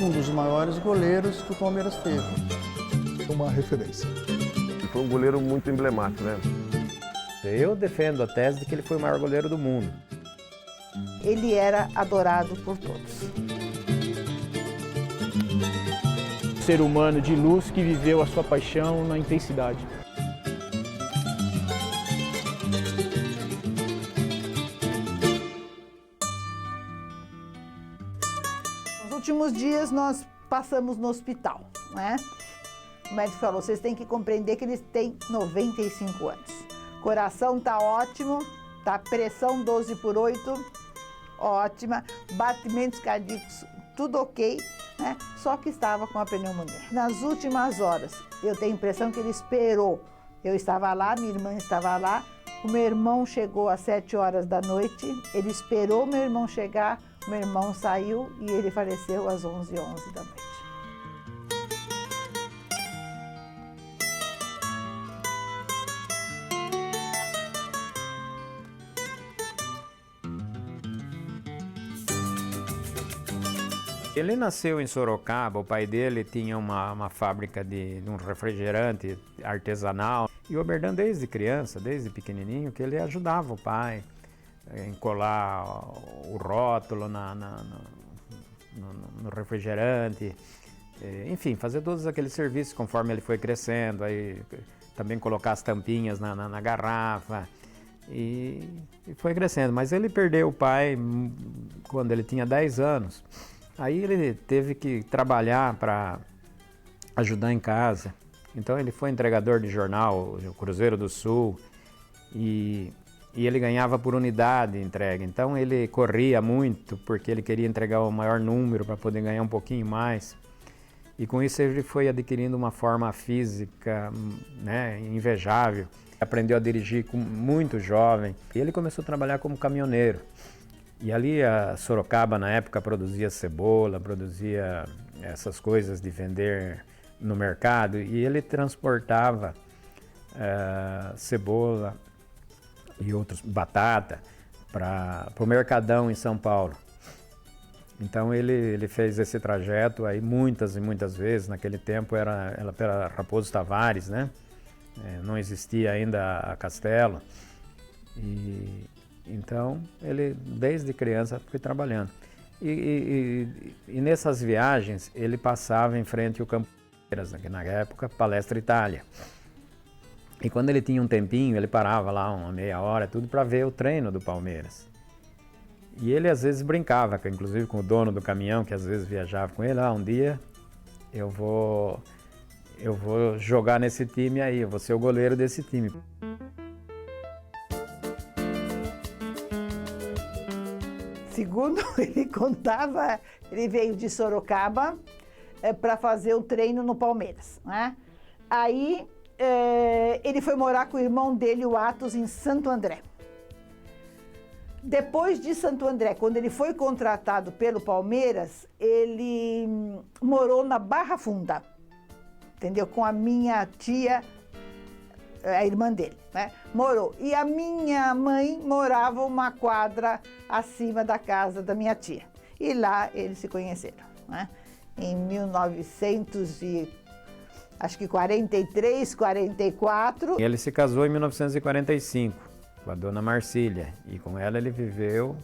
um dos maiores goleiros que o Palmeiras teve. Uma referência. Ele foi um goleiro muito emblemático, né? Eu defendo a tese de que ele foi o maior goleiro do mundo. Ele era adorado por todos. Ser humano de luz que viveu a sua paixão na intensidade. Nos últimos dias nós passamos no hospital, né? O médico falou, vocês têm que compreender que eles têm 95 anos. Coração tá ótimo, tá pressão 12/8, ótima, batimentos cardíacos, tudo ok, né? Só que estava com a pneumonia. Nas últimas horas, eu tenho a impressão que ele esperou. Eu estava lá, minha irmã estava lá, o meu irmão chegou às 7 horas da noite, ele esperou meu irmão chegar, o meu irmão saiu e ele faleceu às 11h11 da noite. Ele nasceu em Sorocaba, o pai dele tinha uma fábrica de um refrigerante artesanal. E o Oberdan, desde criança, desde pequenininho, que ele ajudava o pai em colar o rótulo no refrigerante. Enfim, fazer todos aqueles serviços conforme ele foi crescendo. Aí também colocar as tampinhas na garrafa. E foi crescendo. Mas ele perdeu o pai quando ele tinha 10 anos. Aí ele teve que trabalhar para ajudar em casa. Então ele foi entregador de jornal, o Cruzeiro do Sul, e ele ganhava por unidade entrega. Então ele corria muito porque ele queria entregar o maior número para poder ganhar um pouquinho mais. E com isso ele foi adquirindo uma forma física, né, invejável. Aprendeu a dirigir muito jovem e ele começou a trabalhar como caminhoneiro. E ali a Sorocaba, na época, produzia cebola, produzia essas coisas de vender no mercado. E ele transportava cebola e outros, batata, para o Mercadão em São Paulo. Então ele fez esse trajeto aí muitas e muitas vezes. Naquele tempo ela era Raposo Tavares, né? Não existia ainda a Castelo. Então, ele, desde criança, foi trabalhando. E nessas viagens, ele passava em frente ao Campo Palmeiras, que na época, Palestra Itália. E quando ele tinha um tempinho, ele parava lá uma meia hora, tudo para ver o treino do Palmeiras. E ele, às vezes, brincava, inclusive com o dono do caminhão, que às vezes viajava com ele. Um dia eu vou jogar nesse time aí, eu vou ser o goleiro desse time. Segundo ele contava, ele veio de Sorocaba para fazer o treino no Palmeiras, né? Aí ele foi morar com o irmão dele, o Atos, em Santo André. Depois de Santo André, quando ele foi contratado pelo Palmeiras, ele morou na Barra Funda, entendeu? Com a minha tia, a irmã dele, né? Morou. E a minha mãe morava uma quadra acima da casa da minha tia. E lá eles se conheceram, né? Em 1943, 44. Ele se casou em 1945 com a dona Marcília. E com ela ele viveu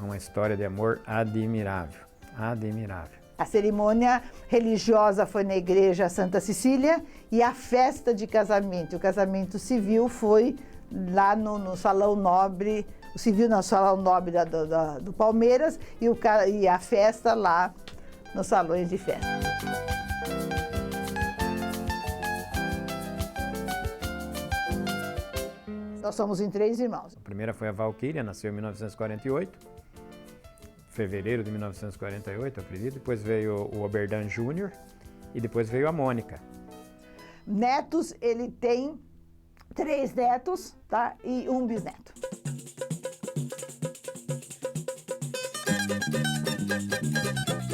uma história de amor admirável. Admirável. A cerimônia religiosa foi na igreja Santa Cecília e a festa de casamento, o casamento civil foi lá no Salão Nobre, o civil no Salão Nobre do Palmeiras e a festa lá nos salões de festa. Nós somos em 3 irmãos. A primeira foi a Valquíria, nasceu em 1948. Fevereiro de 1948, eu acredito. Depois veio o Oberdan Júnior e depois veio a Mônica. Netos, ele tem 3 netos, tá? E 1 bisneto.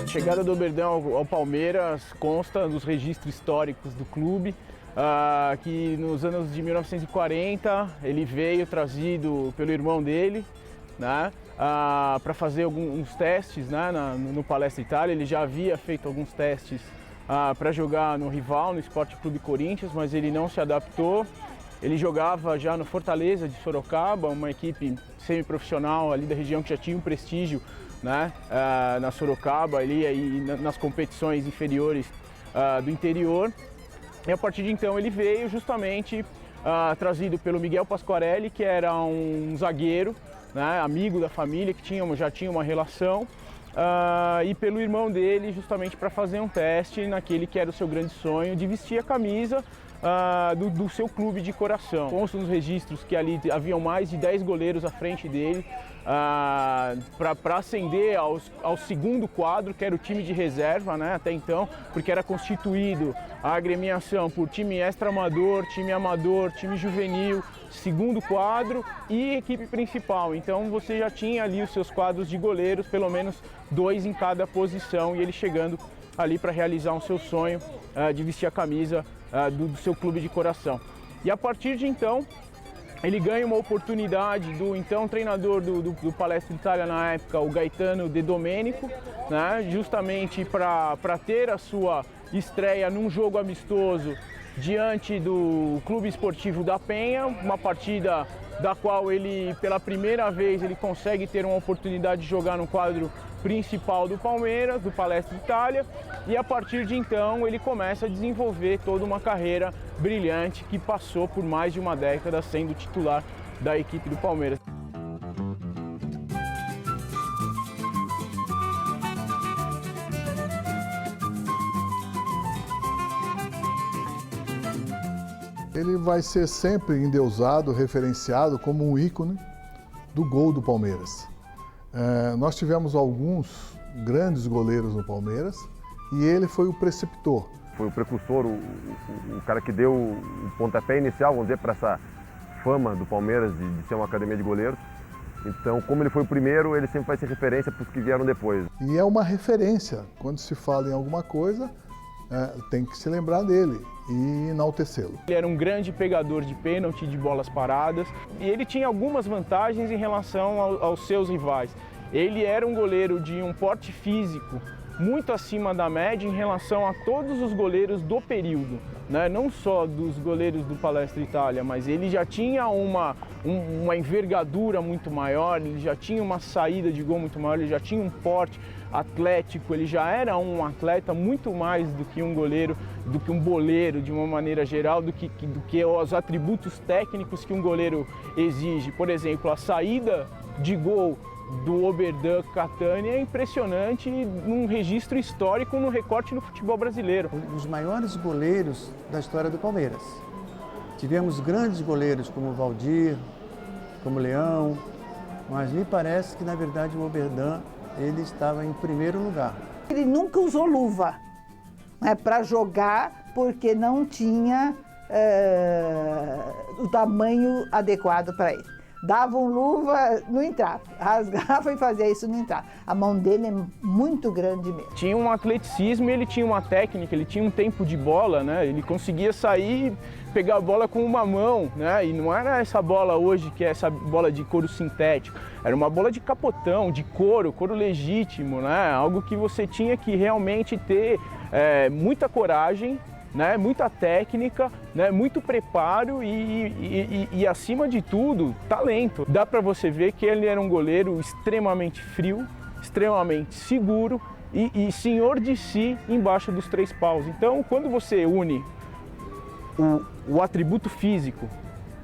A chegada do Oberdan ao Palmeiras consta dos registros históricos do clube, que nos anos de 1940 ele veio trazido pelo irmão dele, né, para fazer alguns testes, né, no Palestra Itália. Ele já havia feito alguns testes para jogar no rival, no Sport Clube Corinthians, mas ele não se adaptou. Ele jogava já no Fortaleza de Sorocaba, uma equipe semiprofissional ali da região que já tinha um prestígio, né, na Sorocaba ali, e nas competições inferiores do interior. E a partir de então ele veio justamente trazido pelo Miguel Pasquarelli, que era um zagueiro, né, amigo da família, que já tinha uma relação, e pelo irmão dele, justamente para fazer um teste naquele que era o seu grande sonho de vestir a camisa do seu clube de coração. Consta nos registros que ali haviam mais de 10 goleiros à frente dele, para ascender ao segundo quadro, que era o time de reserva, né, até então, porque era constituído a agremiação por time extra-amador, time amador, time juvenil, segundo quadro e equipe principal. Então você já tinha ali os seus quadros de goleiros, pelo menos 2 em cada posição, e ele chegando ali para realizar um seu sonho de vestir a camisa do seu clube de coração. E a partir de então, ele ganha uma oportunidade do então treinador do Palestra Itália na época, o Gaetano De Domenico, né, justamente para ter a sua estreia num jogo amistoso diante do Clube Esportivo da Penha, uma partida da qual ele, pela primeira vez, ele consegue ter uma oportunidade de jogar no quadro principal do Palmeiras, do Palestra Itália, e a partir de então ele começa a desenvolver toda uma carreira brilhante que passou por mais de uma década sendo titular da equipe do Palmeiras. Ele vai ser sempre endeusado, referenciado como um ícone do gol do Palmeiras. Nós tivemos alguns grandes goleiros no Palmeiras e ele foi o preceptor. Foi o precursor, o cara que deu o pontapé inicial, vamos dizer, para essa fama do Palmeiras de ser uma academia de goleiros. Então, como ele foi o primeiro, ele sempre vai ser referência para os que vieram depois. E é uma referência. Quando se fala em alguma coisa, tem que se lembrar dele e enaltecê-lo. Ele era um grande pegador de pênalti, de bolas paradas, e ele tinha algumas vantagens em relação aos seus rivais. Ele era um goleiro de um porte físico muito acima da média em relação a todos os goleiros do período, né? Não só dos goleiros do Palestra Itália, mas ele já tinha uma envergadura muito maior, ele já tinha uma saída de gol muito maior, ele já tinha um porte atlético, ele já era um atleta muito mais do que um goleiro, do que um boleiro de uma maneira geral, do que os atributos técnicos que um goleiro exige. Por exemplo, a saída de gol do Oberdan Catania é impressionante num registro histórico, num recorte no futebol brasileiro. Um dos maiores goleiros da história do Palmeiras. Tivemos grandes goleiros como o Valdir, como o Leão, mas me parece que, na verdade, o Oberdan ele estava em primeiro lugar. Ele nunca usou luva, né, para jogar, porque não tinha o tamanho adequado para ele. Davam luva, não entrava. Rasgava e fazia isso, não entrava. A mão dele é muito grande mesmo. Tinha um atleticismo, ele tinha uma técnica, ele tinha um tempo de bola, né? Ele conseguia sair, pegar a bola com uma mão, né? E não era essa bola hoje que é essa bola de couro sintético. Era uma bola de capotão, de couro legítimo, né? Algo que você tinha que realmente ter muita coragem, né, muita técnica, né, muito preparo e, acima de tudo, talento. Dá para você ver que ele era um goleiro extremamente frio, extremamente seguro e senhor de si embaixo dos 3 paus. Então, quando você une o atributo físico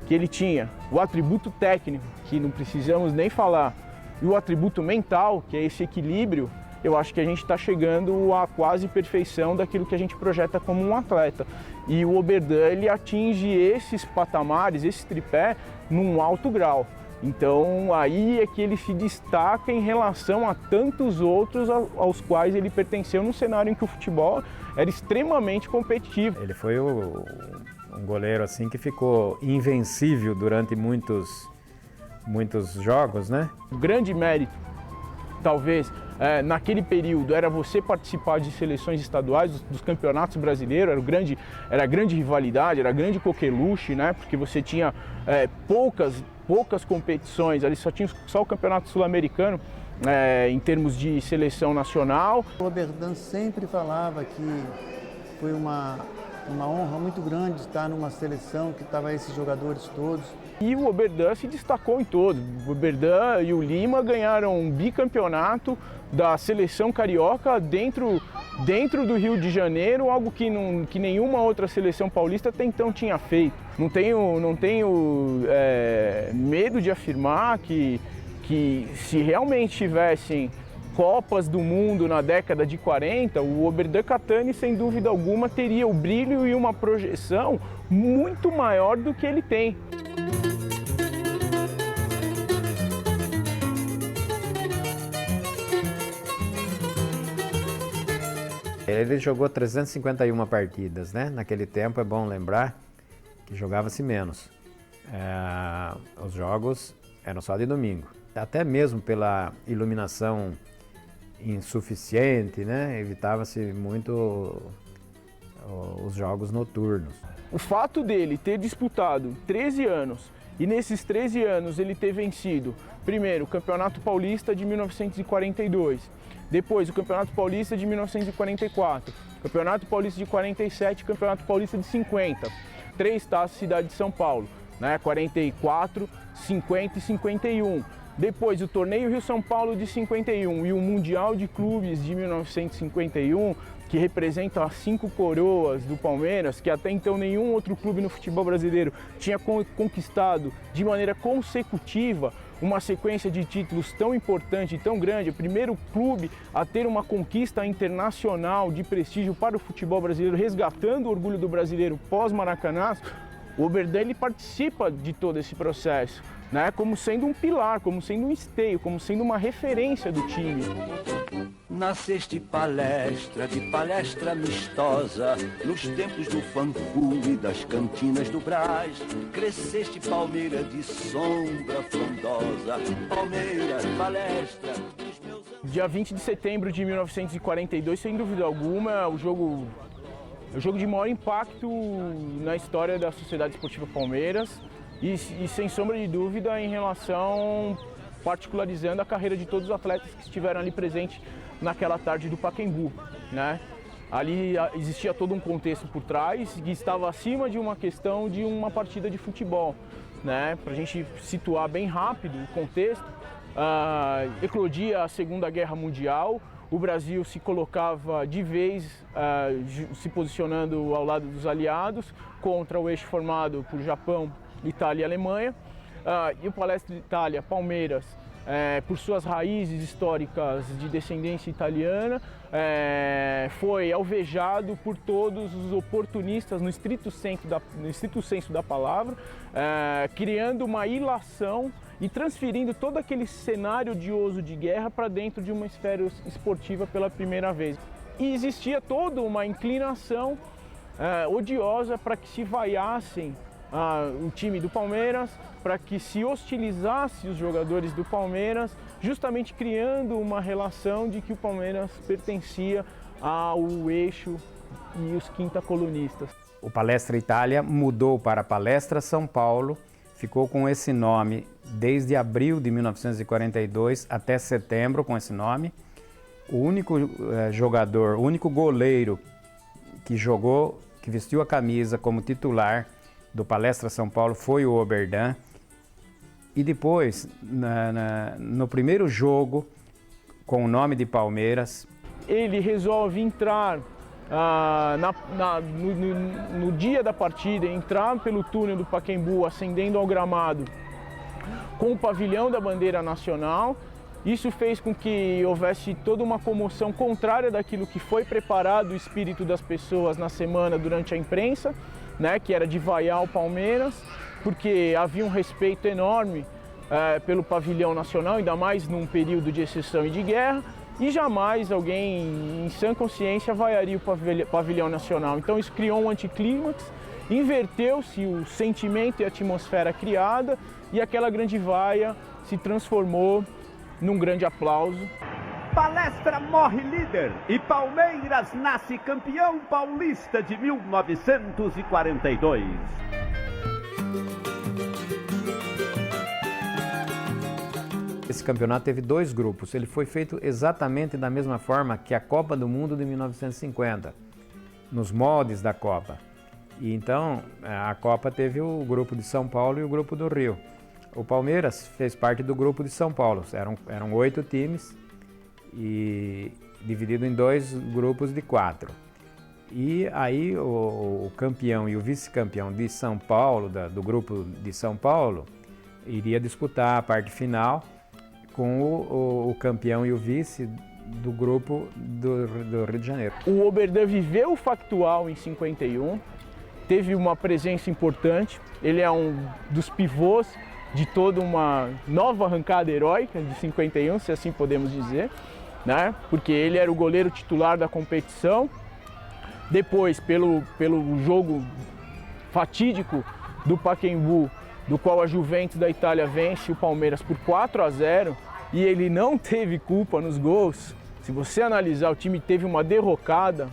que ele tinha, o atributo técnico, que não precisamos nem falar, e o atributo mental, que é esse equilíbrio, eu acho que a gente está chegando à quase perfeição daquilo que a gente projeta como um atleta. E o Oberdan, ele atinge esses patamares, esse tripé, num alto grau. Então, aí é que ele se destaca em relação a tantos outros aos quais ele pertenceu num cenário em que o futebol era extremamente competitivo. Ele foi um goleiro assim que ficou invencível durante muitos jogos, né? O grande mérito, talvez, naquele período era você participar de seleções estaduais, dos campeonatos brasileiros, era grande rivalidade, era grande coqueluche, né? Porque você tinha poucas competições, ali só tinha só o campeonato sul-americano em termos de seleção nacional. O Oberdan sempre falava que foi uma honra muito grande estar numa seleção que estava esses jogadores todos. E o Oberdan se destacou em todos. O Oberdan e o Lima ganharam um bicampeonato da seleção carioca dentro do Rio de Janeiro, algo que nenhuma outra seleção paulista até então tinha feito. Não tenho medo de afirmar que se realmente tivessem Copas do Mundo na década de 40, o Oberdan Catani, sem dúvida alguma, teria o brilho e uma projeção muito maior do que ele tem. Ele jogou 351 partidas, né? Naquele tempo é bom lembrar que jogava-se menos. Os jogos eram só de domingo. Até mesmo pela iluminação insuficiente, né? Evitava-se muito os jogos noturnos. O fato dele ter disputado 13 anos e nesses 13 anos ele ter vencido, primeiro, o Campeonato Paulista de 1942, depois o Campeonato Paulista de 1944, Campeonato Paulista de 47 e Campeonato Paulista de 50, 3 taças Cidade de São Paulo, né? 44, 50 e 51. Depois o Torneio Rio-São Paulo de 51 e o Mundial de Clubes de 1951, que representa as 5 coroas do Palmeiras, que até então nenhum outro clube no futebol brasileiro tinha conquistado de maneira consecutiva uma sequência de títulos tão importante e tão grande, o primeiro clube a ter uma conquista internacional de prestígio para o futebol brasileiro, resgatando o orgulho do brasileiro pós-Maracanã. O Oberdan, ele participa de todo esse processo, né? Como sendo um pilar, como sendo um esteio, como sendo uma referência do time. Nasceste palestra, de palestra amistosa, nos tempos do fanculo e das cantinas do Brás. Cresceste palmeira de sombra frondosa, Palmeiras, palestra dos meus... Dia 20 de setembro de 1942, sem dúvida alguma, é o jogo de maior impacto na história da Sociedade Esportiva Palmeiras e sem sombra de dúvida em relação, particularizando a carreira de todos os atletas que estiveram ali presentes naquela tarde do Pacaembu, né? Ali existia todo um contexto por trás que estava acima de uma questão de uma partida de futebol, né? Para a gente situar bem rápido o contexto, eclodia a Segunda Guerra Mundial. O Brasil se colocava de vez, se posicionando ao lado dos aliados, contra o eixo formado por Japão, Itália e Alemanha. E o Palestra Itália, Palmeiras, por suas raízes históricas de descendência italiana, foi alvejado por todos os oportunistas, no estrito senso da palavra, criando uma ilação e transferindo todo aquele cenário odioso de guerra para dentro de uma esfera esportiva pela primeira vez. E existia toda uma inclinação odiosa para que se vaiassem o time do Palmeiras, para que se hostilizasse os jogadores do Palmeiras, justamente criando uma relação de que o Palmeiras pertencia ao eixo e os quinta-colunistas. O Palestra Itália mudou para Palestra São Paulo, ficou com esse nome desde abril de 1942 até setembro com esse nome. O único jogador, o único goleiro que vestiu a camisa como titular do Palestra São Paulo foi o Oberdan. E depois, no primeiro jogo, com o nome de Palmeiras, ele resolve entrar no dia da partida, entrar pelo túnel do Pacaembu, ascendendo ao gramado com o pavilhão da bandeira nacional. Isso fez com que houvesse toda uma comoção contrária daquilo que foi preparado o espírito das pessoas na semana durante a imprensa, né, que era de vaiar o Palmeiras, porque havia um respeito enorme pelo pavilhão nacional, ainda mais num período de exceção e de guerra, e jamais alguém em sã consciência vaiaria o pavilhão nacional. Então isso criou um anticlímax, inverteu-se o sentimento e a atmosfera criada e aquela grande vaia se transformou num grande aplauso. Palestra morre líder e Palmeiras nasce campeão paulista de 1942. Esse campeonato teve 2 grupos. Ele foi feito exatamente da mesma forma que a Copa do Mundo de 1950, nos moldes da Copa. E então a Copa teve o grupo de São Paulo e o grupo do Rio. O Palmeiras fez parte do grupo de São Paulo. Eram 8 times e dividido em 2 grupos de 4. E aí o campeão e o vice-campeão de São Paulo, do grupo de São Paulo, iria disputar a parte final com o campeão e o vice do grupo do Rio de Janeiro. O Oberdan viveu o factual em 51, teve uma presença importante, ele é um dos pivôs de toda uma nova arrancada heróica de 51, se assim podemos dizer, né? Porque ele era o goleiro titular da competição. Depois, pelo jogo fatídico do Pacaembu, do qual a Juventus da Itália vence o Palmeiras por 4-0, e ele não teve culpa nos gols. Se você analisar, o time teve uma derrocada,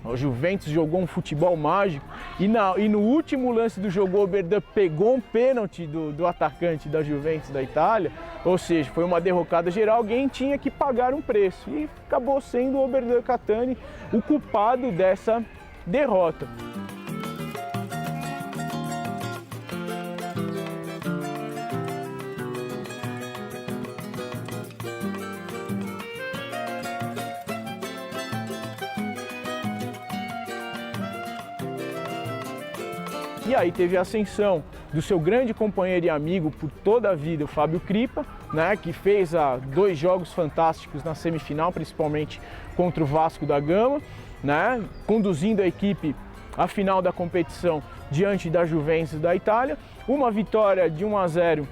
a Juventus jogou um futebol mágico, e no último lance do jogo, o Oberdan pegou um pênalti do atacante da Juventus da Itália, ou seja, foi uma derrocada geral, alguém tinha que pagar um preço, e acabou sendo o Oberdan Catani o culpado dessa derrota. E aí teve a ascensão do seu grande companheiro e amigo por toda a vida, o Fábio Crippa, né, que fez 2 jogos fantásticos na semifinal, principalmente contra o Vasco da Gama, né, conduzindo a equipe à final da competição diante da Juventus da Itália. Uma vitória de 1-0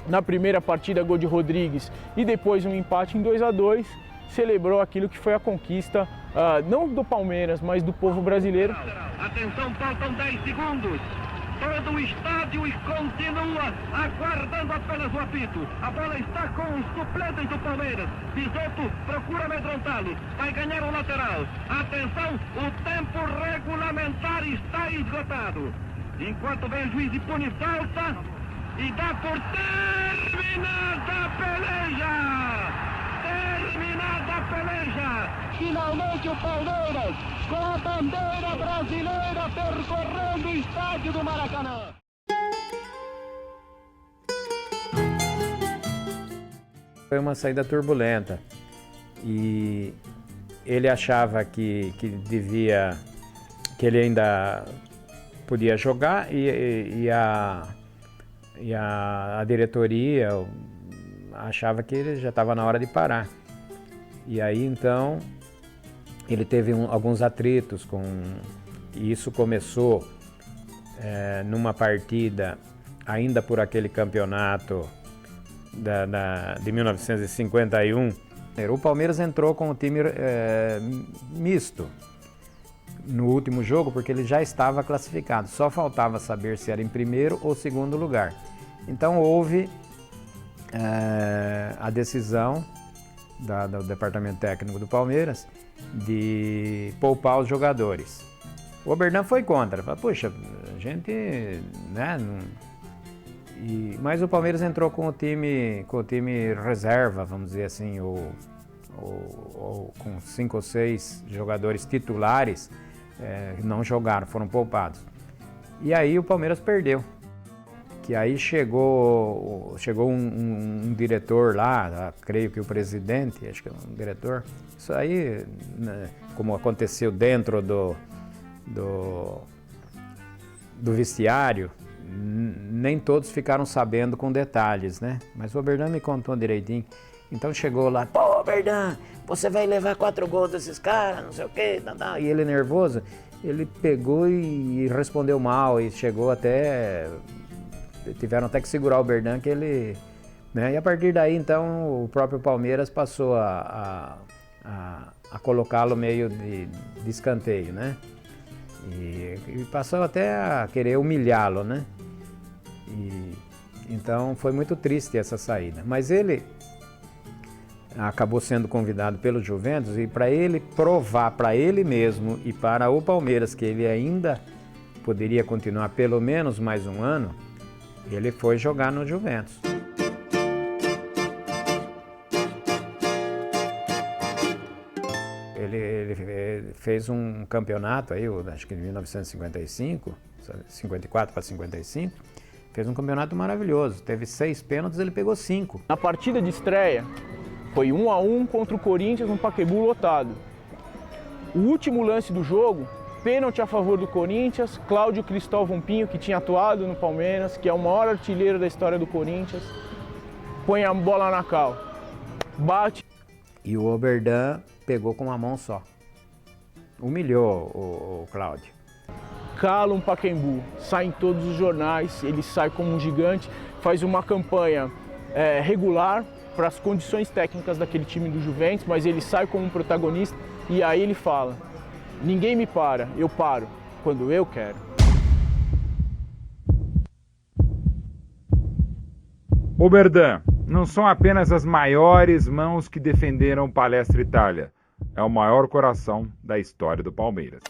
na primeira partida, gol de Rodrigues, e depois um empate em 2-2, celebrou aquilo que foi a conquista, não do Palmeiras, mas do povo brasileiro. Atenção, faltam 10 segundos. Todo o estádio continua aguardando apenas o apito. A bola está com os suplentes do Palmeiras. Bisotto procura amedrontá-lo. Vai ganhar o lateral. Atenção, o tempo regulamentar está esgotado. Enquanto vem o juiz e pune falta e dá por terminada a peleja. Terminada a peleja, finalmente o Palmeiras, com a bandeira brasileira percorrendo o estádio do Maracanã. Foi uma saída turbulenta e ele achava que ele ainda podia jogar e a diretoria achava que ele já estava na hora de parar. E aí então ele teve alguns atritos e isso começou numa partida ainda por aquele campeonato de 1951. O Palmeiras entrou com o time misto no último jogo porque ele já estava classificado, só faltava saber se era em primeiro ou segundo lugar. Então houve a decisão do departamento técnico do Palmeiras de poupar os jogadores. O Oberdan foi contra, falou, puxa, a gente, né, mas o Palmeiras entrou com o time reserva, vamos dizer assim, ou com 5 ou 6 jogadores titulares, não jogaram, foram poupados. E aí o Palmeiras perdeu. Que aí chegou um diretor lá, creio que o presidente, acho que é um diretor. Isso aí, né, como aconteceu dentro do vestiário, nem todos ficaram sabendo com detalhes, né? Mas o Oberdan me contou direitinho. Então chegou lá, pô, Oberdan, você vai levar 4 gols desses caras, não sei o quê, e ele nervoso, ele pegou e respondeu mal e chegou até... Tiveram até que segurar o Oberdan, que ele... Né? E a partir daí, então, o próprio Palmeiras passou a colocá-lo meio de escanteio, né? E passou até a querer humilhá-lo, né? Então, foi muito triste essa saída. Mas ele acabou sendo convidado pelo Juventus e para ele provar para ele mesmo e para o Palmeiras que ele ainda poderia continuar pelo menos mais um ano, ele foi jogar no Juventus. Ele fez um campeonato aí, acho que em 1955, 54 para 55, fez um campeonato maravilhoso. Teve 6 pênaltis, ele pegou 5. Na partida de estreia, foi 1-1 contra o Corinthians no Pacaembu lotado. O último lance do jogo, pênalti a favor do Corinthians, Cláudio Cristóvão Pinho, que tinha atuado no Palmeiras, que é o maior artilheiro da história do Corinthians, põe a bola na cal, bate. E o Oberdan pegou com uma mão só. Humilhou o Cláudio. Cala um Pacaembu, sai em todos os jornais, ele sai como um gigante, faz uma campanha regular para as condições técnicas daquele time do Juventus, mas ele sai como um protagonista e aí ele fala: ninguém me para, eu paro quando eu quero. Oberdan, não são apenas as maiores mãos que defenderam o Palestra Itália, é o maior coração da história do Palmeiras.